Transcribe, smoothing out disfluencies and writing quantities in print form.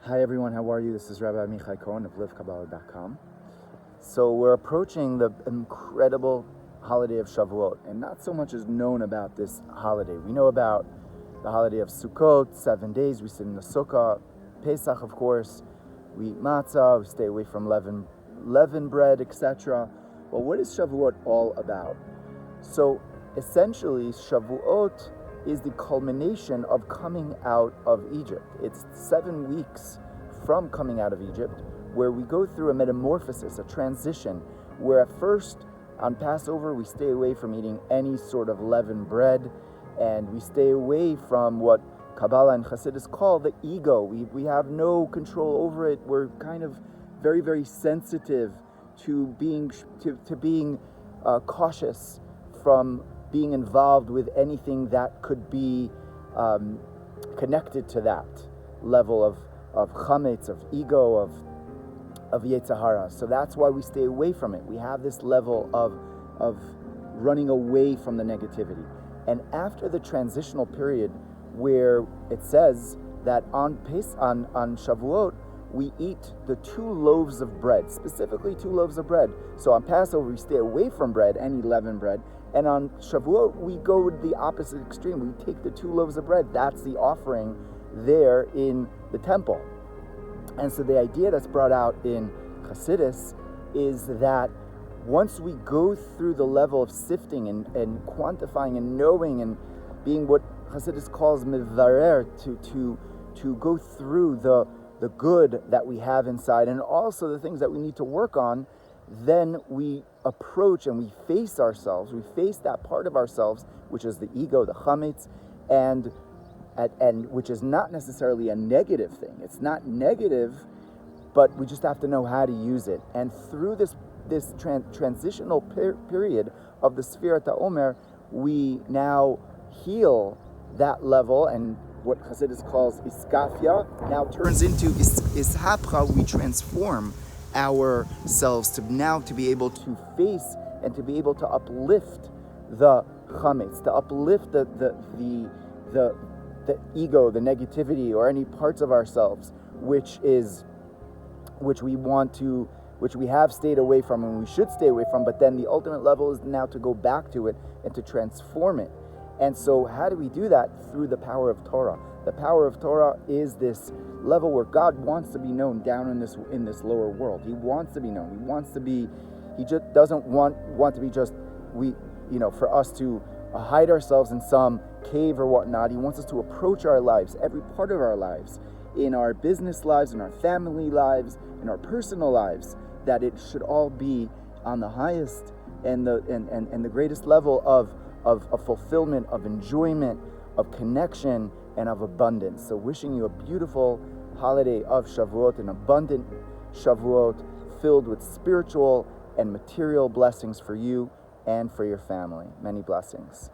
Hi everyone, how are you? This is Rabbi Amichai Cohen of Kabbalah.com. So we're approaching the incredible holiday of Shavuot, and not so much is known about this holiday. We know about the holiday of Sukkot, 7 days, we sit in the sukkah. Pesach, of course, we eat matzah, we stay away from leavened bread, etc. Well, what is Shavuot all about? So essentially, Shavuot is the culmination of coming out of Egypt. It's 7 weeks from coming out of Egypt, where we go through a metamorphosis, a transition, where at first, on Passover, we stay away from eating any sort of leavened bread, and we stay away from what Kabbalah and Hasidus call the ego. We have no control over it. We're kind of very, very sensitive to being cautious from being involved with anything that could be connected to that level of Chametz, of ego, of Yetzer Hara. So that's why we stay away from it. We have this level of running away from the negativity. And after the transitional period where it says that on Shavuot, we eat the 2 loaves of bread, specifically 2 loaves of bread. So on Passover, we stay away from bread, any leavened bread. And on Shavuot, we go to the opposite extreme. We take the 2 loaves of bread. That's the offering there in the temple. And so the idea that's brought out in Hasidus is that once we go through the level of sifting and quantifying and knowing and being what Hasidus calls mivarer, to go through the good that we have inside and also the things that we need to work on, then we approach and we face ourselves. We face that part of ourselves, which is the ego, the chametz, and which is not necessarily a negative thing. It's not negative, but we just have to know how to use it. And through this transitional period of the Sfirat Omer, we now heal that level, and what Hasidus calls iskafia now turns into ishapcha. We transform ourselves to be able to face and to be able to uplift the chametz, to uplift the ego, the negativity, or any parts of ourselves which we have stayed away from and we should stay away from, but then the ultimate level is now to go back to it and to transform it. And so how do we do that? Through the power of Torah. The power of Torah is this level where God wants to be known down in this lower world. He wants to be known. He just doesn't want to be just for us to hide ourselves in some cave or whatnot. He wants us to approach our lives, every part of our lives, in our business lives, in our family lives, in our personal lives, that it should all be on the highest and the greatest level of fulfillment, of enjoyment, of connection, and of abundance. So wishing you a beautiful holiday of Shavuot, an abundant Shavuot filled with spiritual and material blessings for you and for your family. Many blessings.